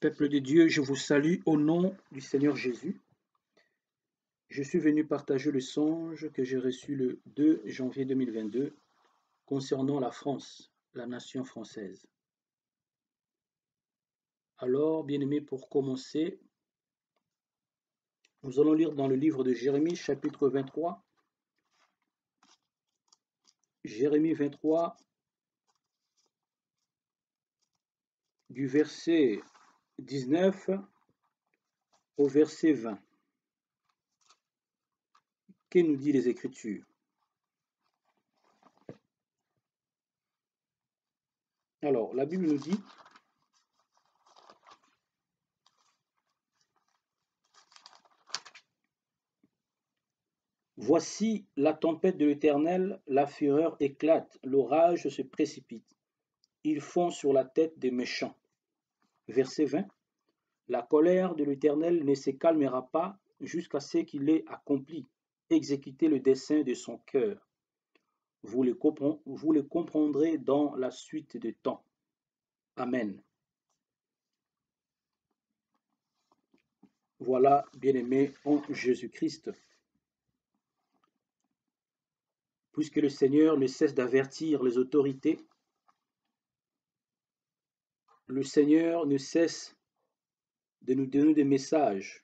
Peuple de Dieu, je vous salue au nom du Seigneur Jésus. Je suis venu partager le songe que j'ai reçu le 2 janvier 2022 concernant la France, la nation française. Alors, bien-aimés, pour commencer, nous allons lire dans le livre de Jérémie, chapitre 23. Jérémie 23, du verset 19 au verset 20. Que nous dit les Écritures? Alors, la Bible nous dit: voici la tempête de l'Éternel, la fureur éclate, l'orage se précipite. Ils font sur la tête des méchants. Verset 20. La colère de l'Éternel ne se calmera pas jusqu'à ce qu'il ait accompli, exécuté le dessein de son cœur. Vous le comprendrez dans la suite des temps. Amen. Voilà, bien-aimés en Jésus-Christ. Puisque le Seigneur ne cesse d'avertir les autorités, le Seigneur ne cesse de nous donner des messages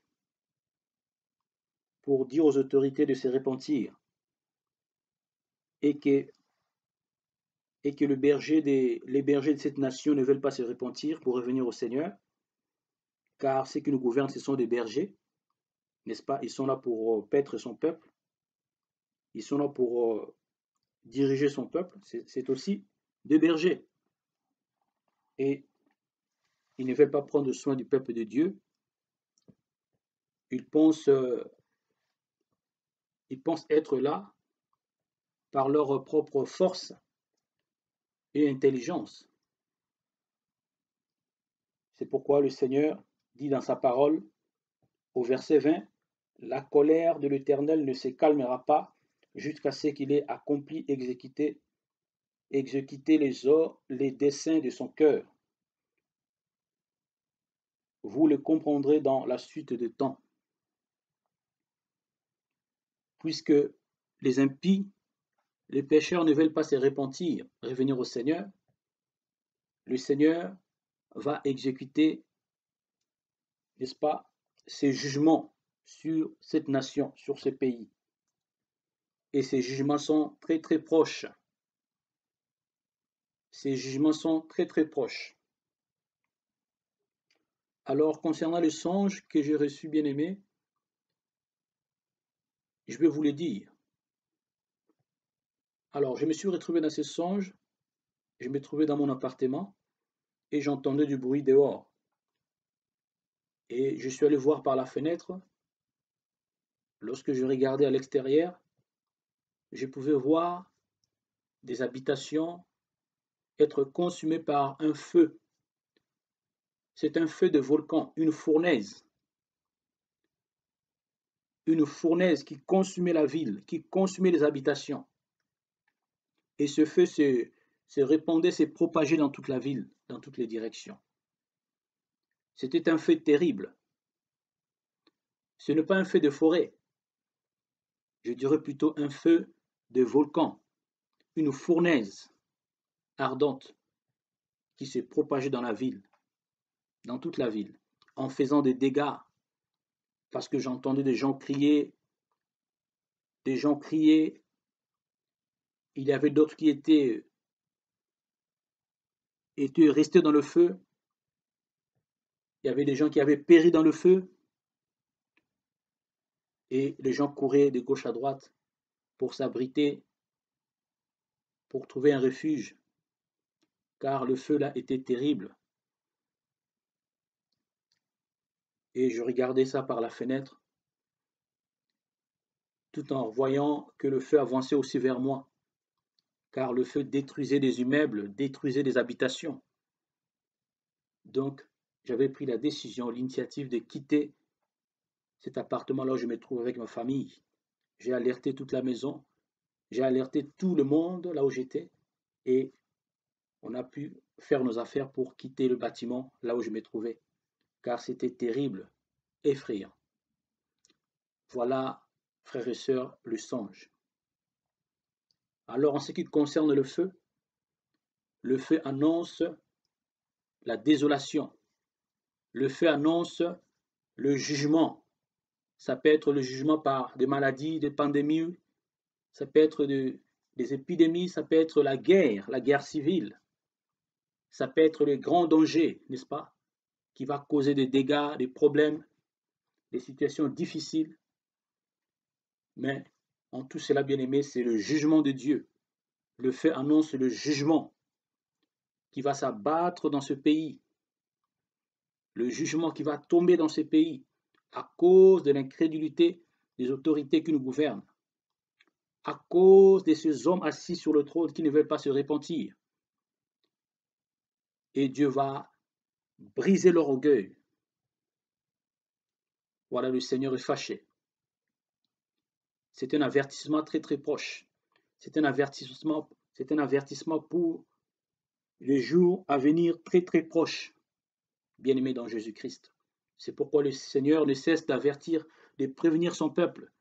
pour dire aux autorités de se repentir et que les bergers de cette nation ne veulent pas se repentir pour revenir au Seigneur, car ceux qui nous gouvernent, ce sont des bergers, n'est-ce pas? Ils sont là pour paître son peuple, ils sont là pour diriger son peuple, c'est aussi des bergers. Et ils ne veulent pas prendre soin du peuple de Dieu, ils pensent être là par leur propre force et intelligence. C'est pourquoi le Seigneur dit dans sa parole, au verset 20, la colère de l'Éternel ne se calmera pas jusqu'à ce qu'il ait accompli, exécuté les desseins de son cœur. Vous le comprendrez dans la suite des temps. Puisque les impies, les pécheurs ne veulent pas se repentir, revenir au Seigneur, le Seigneur va exécuter, n'est-ce pas, ses jugements sur cette nation, sur ce pays. Et ces jugements sont très très proches. Ces jugements sont très très proches. Alors, concernant le songe que j'ai reçu, bien-aimé, je vais vous le dire. Alors, je me suis retrouvé dans ce songe, je me trouvais dans mon appartement et j'entendais du bruit dehors. Et je suis allé voir par la fenêtre. Lorsque je regardais à l'extérieur, je pouvais voir des habitations être consumées par un feu. C'est un feu de volcan, une fournaise qui consumait la ville, qui consumait les habitations. Et ce feu se répandait, se propageait dans toute la ville, dans toutes les directions. C'était un feu terrible. Ce n'est pas un feu de forêt, je dirais plutôt un feu de volcan, une fournaise ardente qui se propageait dans la ville, dans toute la ville, en faisant des dégâts, parce que j'entendais des gens crier, il y avait d'autres qui étaient restés dans le feu, il y avait des gens qui avaient péri dans le feu, et les gens couraient de gauche à droite pour s'abriter, pour trouver un refuge, car le feu là était terrible. Et je regardais ça par la fenêtre, tout en voyant que le feu avançait aussi vers moi, car le feu détruisait des immeubles, détruisait des habitations. Donc, j'avais pris la décision, l'initiative de quitter cet appartement-là où je me trouve avec ma famille. J'ai alerté toute la maison, j'ai alerté tout le monde là où j'étais, et on a pu faire nos affaires pour quitter le bâtiment là où je me trouvais. car c'était terrible, effrayant. Voilà, frères et sœurs, le songe. Alors, en ce qui concerne le feu annonce la désolation. Le feu annonce le jugement. Ça peut être le jugement par des maladies, des pandémies, ça peut être des épidémies, ça peut être la guerre civile, ça peut être le grand danger, n'est-ce pas, qui va causer des dégâts, des problèmes, des situations difficiles. Mais en tout cela, bien aimé, c'est le jugement de Dieu. Le feu annonce le jugement qui va s'abattre dans ce pays, le jugement qui va tomber dans ce pays à cause de l'incrédulité des autorités qui nous gouvernent, à cause de ces hommes assis sur le trône qui ne veulent pas se repentir. Et Dieu va briser leur orgueil. Voilà, le Seigneur est fâché. C'est un avertissement très très proche. C'est un avertissement pour les jours à venir très très proches, bien-aimés dans Jésus-Christ. C'est pourquoi le Seigneur ne cesse d'avertir, de prévenir son peuple,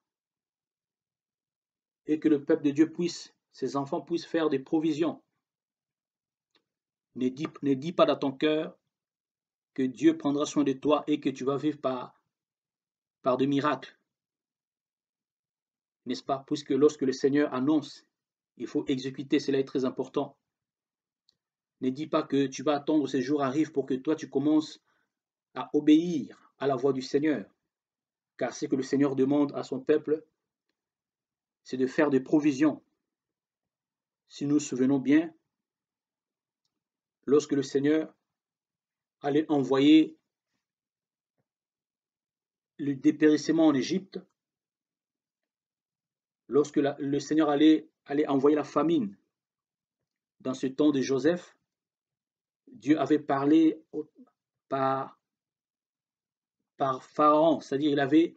et que le peuple de Dieu ses enfants puissent faire des provisions. Ne dis pas dans ton cœur que Dieu prendra soin de toi et que tu vas vivre par des miracles. N'est-ce pas? Puisque lorsque le Seigneur annonce, il faut exécuter, cela est très important. Ne dis pas que tu vas attendre que ces jours arrivent pour que toi tu commences à obéir à la voix du Seigneur. Car ce que le Seigneur demande à son peuple, c'est de faire des provisions. Si nous nous souvenons bien, lorsque le Seigneur allait envoyer le dépérissement en Égypte, lorsque le Seigneur allait envoyer la famine dans ce temps de Joseph, Dieu avait parlé par Pharaon, c'est-à-dire il avait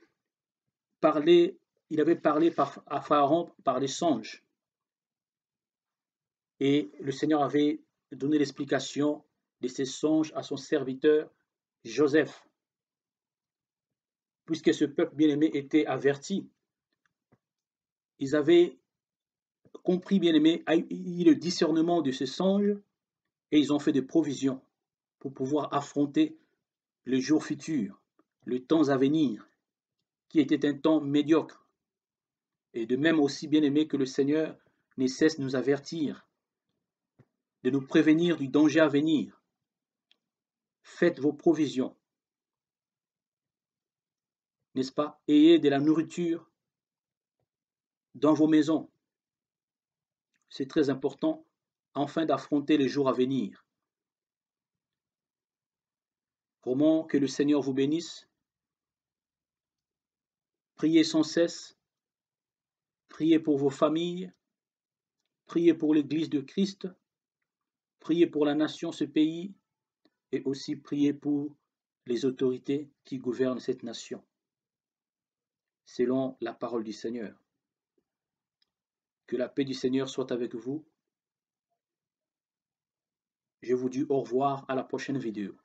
parlé à Pharaon par les songes. Et le Seigneur avait donné l'explication de ces songes à son serviteur Joseph. Puisque ce peuple bien-aimé était averti, ils avaient compris, bien-aimé, eu le discernement de ces songes et ils ont fait des provisions pour pouvoir affronter le jour futur, le temps à venir, qui était un temps médiocre. Et de même aussi, bien-aimé, que le Seigneur ne cesse de nous avertir, de nous prévenir du danger à venir. Faites vos provisions, n'est-ce pas? Ayez de la nourriture dans vos maisons. C'est très important afin d'affronter les jours à venir. Vraiment que le Seigneur vous bénisse. Priez sans cesse. Priez pour vos familles. Priez pour l'Église de Christ. Priez pour la nation, ce pays. Et aussi priez pour les autorités qui gouvernent cette nation, selon la parole du Seigneur. Que la paix du Seigneur soit avec vous. Je vous dis au revoir à la prochaine vidéo.